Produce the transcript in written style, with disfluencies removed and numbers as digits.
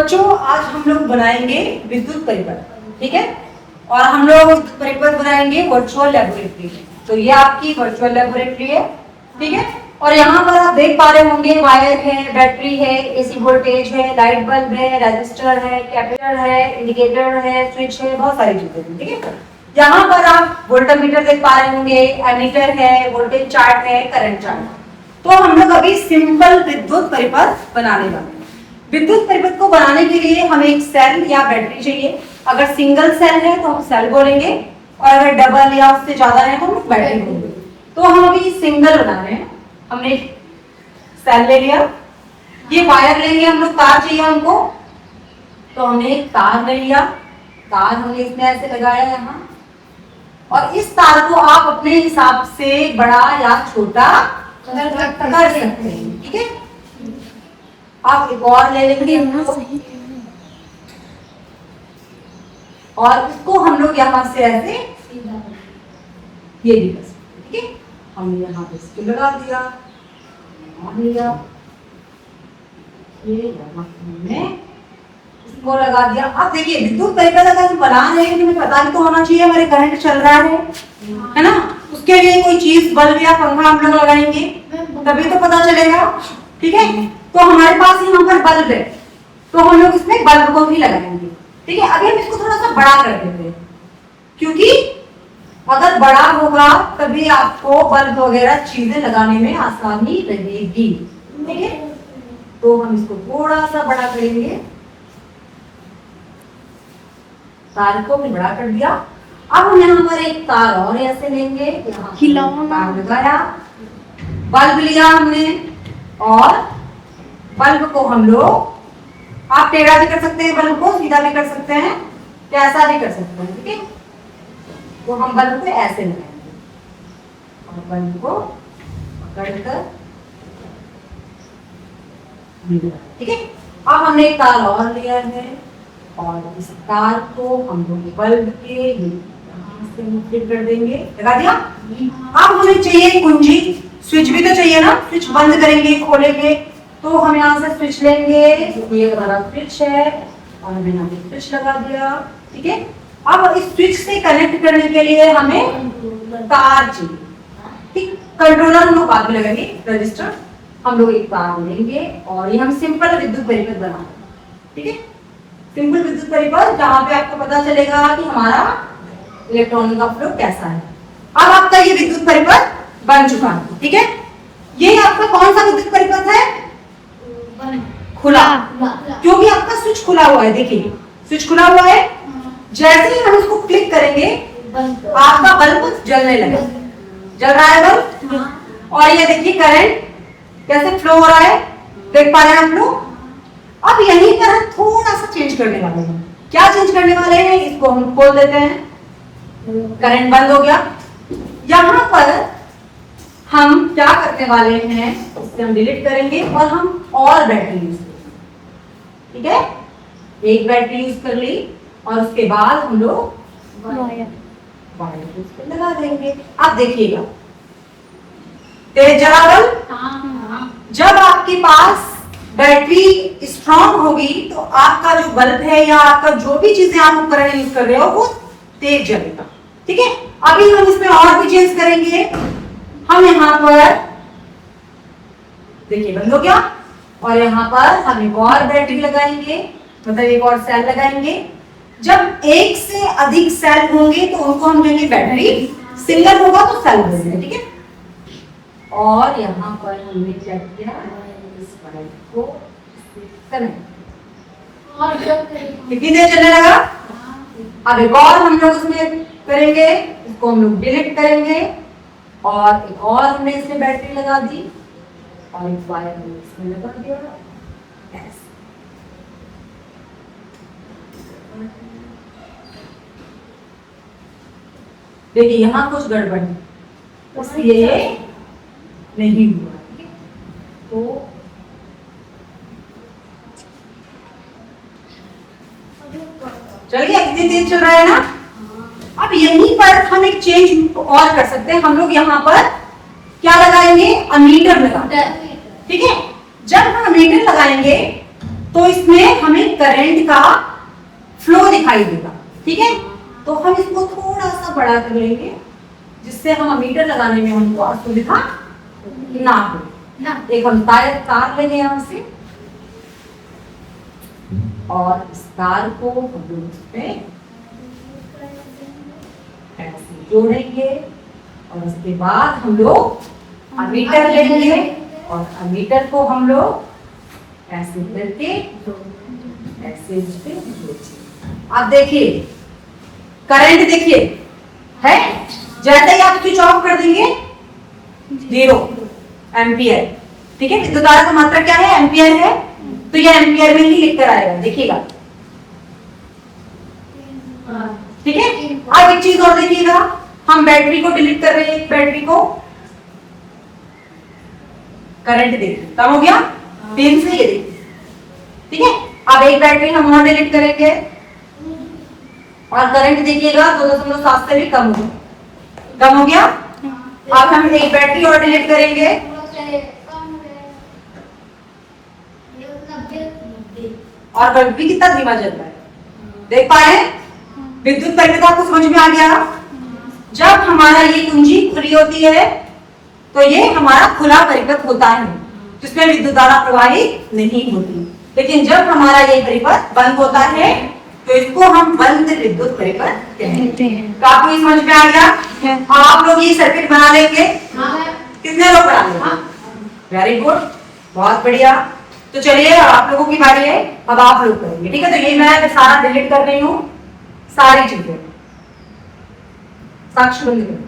बच्चों आज हम लोग बनाएंगे विद्युत परिपथ, ठीक है। और हम लोग विद्युत परिपथ बनाएंगे वर्चुअल लेबोरेटरी में। तो ये आपकी वर्चुअल लेबोरेटरी है, ठीक है। और यहाँ पर आप देख पा रहे होंगे वायर है, बैटरी है, एसी वोल्टेज है, लाइट बल्ब है, रजिस्टर है, कैपेसिटर है, इंडिकेटर है, स्विच है, बहुत सारी चीजें हैं, ठीक है। यहाँ पर आप वोल्टमीटर देख पा रहे होंगे, एमीटर है, वोल्टेज चार्ट है, करंट चार्ट। तो हम लोग अभी सिंपल विद्युत परिपथ बनाने वाले हैं। विद्युत परिपथ को बनाने के लिए हमें एक सेल या बैटरी चाहिए। अगर सिंगल सेल है तो हम सेल बोलेंगे, और अगर डबल या उससे ज्यादा है तो हम बैटरी बोलेंगे। तो हम अभी सिंगल बना रहे हैं। हमने सेल ले लिया, ये वायर लेंगे हम लोग, तार चाहिए हमको, तो हमने एक तार ले लिया। तार हमने इसमें ऐसे लगाया यहाँ, और इस तार को आप अपने हिसाब से बड़ा या छोटा कर सकते हैं, ठीक है। आप एक और ले लेंगे और इसको हम लोग यहाँ से ऐसे ये भी कर सकते, ठीक है। हमने यहाँ पे इसको लगा दिया, ये हमने इसको लगा दिया। अब देखिए विद्युत परिपथ अगर हम बना रहे हैं तो हमें पता भी तो होना चाहिए हमारे करंट चल रहा है ना। उसके लिए कोई चीज बल्ब या पंखा हम लोग लगाएंगे तभी तो पता चलेगा, ठीक है। तो हमारे पास यहाँ पर बल्ब है, तो हम लोग इसमें बल्ब को भी लगाएंगे, ठीक है। अभी हम इसको थोड़ा सा बड़ा कर देते हैं, क्योंकि अगर बड़ा होगा तभी आपको बल्ब वगैरह चीजें लगाने में आसानी रहेगी, ठीक है। तो हम इसको थोड़ा सा बड़ा करेंगे, तार को भी बड़ा कर दिया। अब हम यहाँ पर एक तार और ऐसे लेंगे, यहाँ तार लगाया, बल्ब लिया हमने, और बल्ब को हम लोग, आप टेढ़ा भी कर सकते हैं, बल्ब को सीधा भी कर सकते हैं, कैसा भी कर सकते हैं, ठीक है। तो हम बल्ब को ऐसे लगाएंगे और बल्ब को पकड़कर, ठीक है। अब हमने एक तार और लिया है, और इस तार को हम लोग बल्ब के यहाँ से फिट कर देंगे, लगा दिया। अब हमें चाहिए कुंजी, स्विच भी तो चाहिए ना। स्विच बंद करेंगे, खोलेंगे, तो हम यहाँ से स्विच लेंगे, ये हमारा स्विच है, और हमने यहाँ पे स्विच लगा दिया, ठीक है। अब इस स्विच से कनेक्ट करने के लिए हमें तार चाहिए, ठीक। कंट्रोलर हम लोग बाद में लगाएंगे, रजिस्टर। हम लोग एक तार लेंगे, और ये हम सिंपल विद्युत परिपथ बना रहे हैं, ठीक है। सिंपल विद्युत परिपथ जहाँ पे आपको पता चलेगा कि हमारा इलेक्ट्रॉन का फ्लो कैसा है। अब आपका ये विद्युत परिपथ बन चुका है, ठीक है। ये आपका कौन सा विद्युत परिपथ है? खुला, क्योंकि आपका स्विच खुला हुआ है। देखिए स्विच खुला हुआ है, जैसे ही हम इसको क्लिक करेंगे आपका बल्ब जलने लगेगा। जल रहा है बल्ब, और ये देखिए करंट कैसे फ्लो हो रहा है, देख पा रहे हैं हम लोग। अब यहीं पर हम थोड़ा सा चेंज करने वाले हैं। क्या चेंज करने वाले हैं? इसको हम खोल देते हैं, करंट बंद हो गया। यहाँ पर हम क्या करने वाले हैं, इससे हम डिलीट करेंगे और हम और बैटरी यूज करेंगे, ठीक है। एक बैटरी यूज कर ली, और उसके बाद हम लोग वायर उस पे लगा देंगे। अब देखिएगा तेज जला बल्ब। जब आपके पास बैटरी स्ट्रांग होगी तो आपका जो बल्ब है या आपका जो भी चीजें आप उपकरण यूज कर रहे हो वो तेज जलेगा, ठीक है। अभी हम इसमें और भी चेंज करेंगे। हम यहाँ पर देखिए बंद हो गया, और यहाँ पर हम एक और बैटरी लगाएंगे, मतलब एक और सेल लगाएंगे। जब एक से अधिक सेल होंगे तो उनको हम कहेंगे बैटरी, सिंगल होगा तो सेल बोलेंगे, ठीक है। और यहाँ पर हमने क्या किया, इस वायर को कनेक्ट, कितनी देर चलने लगा। अब एक और हम लोग उसमें करेंगे, इसको हम लोग डिलीट करेंगे, और एक और हमने इसमें बैटरी लगा दी, और एक वायर हमने इसमें लगा दिया ऐसे। देखिए यहाँ कुछ गड़बड़ है, इसलिए नहीं हुआ, तो चलिए कितनी तेज चल रहा है ना। अब यहीं पर हम एक चेंज और कर सकते हैं। हम लोग यहाँ पर क्या लगाएंगे, अमीटर लगाएंगे, ठीक है। जब हम अमीटर लगाएंगे तो इसमें हमें करंट का फ्लो दिखाई देगा, ठीक है। तो हम इसको थोड़ा सा बड़ा कर लेंगे जिससे हम अमीटर लगाने में हमको असुविधा ना हो। एक हम तार लेंगे यहां से और इस तार को हम लोग इसमें ऐसे जोड़ेंगे और उसके बाद हम लोग अमीटर लेंगे और अमीटर को हम लोग ऐसे करके ऐसे आप देखिए करंट देखिए है, जैसे ही आप स्विच ऑफ कर देंगे 0 एम्पियर, ठीक है। विद्युत धारा का मात्रा क्या है, एम्पियर है, तो ये एम्पियर में ही लिख कर आएगा, देखिएगा, ठीक है। अब एक चीज और देखिएगा, हम बैटरी को डिलीट कर रहे हैं, बैटरी को करंट देखिए कम हो गया 3 से, ये देखिए, ठीक है। अब एक बैटरी हम वहां डिलीट करेंगे और करंट देखिएगा 2.7 से भी कम हो गया। अब हम एक बैटरी और डिलीट करेंगे और बल्ब भी कितना धीमा जल रहा है, देख पा रहे हैं। विद्युत परिपथ आपको समझ में आ गया। जब हमारा ये कुंजी खुली होती है तो ये हमारा खुला परिपथ होता है जिसमें विद्युत धारा प्रवाहित नहीं होती, लेकिन जब हमारा ये परिपथ बंद होता है तो इसको हम बंद विद्युत परिपथ कहते हैं। तो आपको ये समझ में आ गया। आप लोग ये सर्किट बना लेंगे, कितने लोग बना लेंगे, वेरी गुड, बहुत बढ़िया। तो चलिए आप लोगों की बारी है, अब आप लोग करेंगे, ठीक है। तो ये मैं सारा डिलीट कर रही हूँ, सारी चीजें साक्ष्य बंद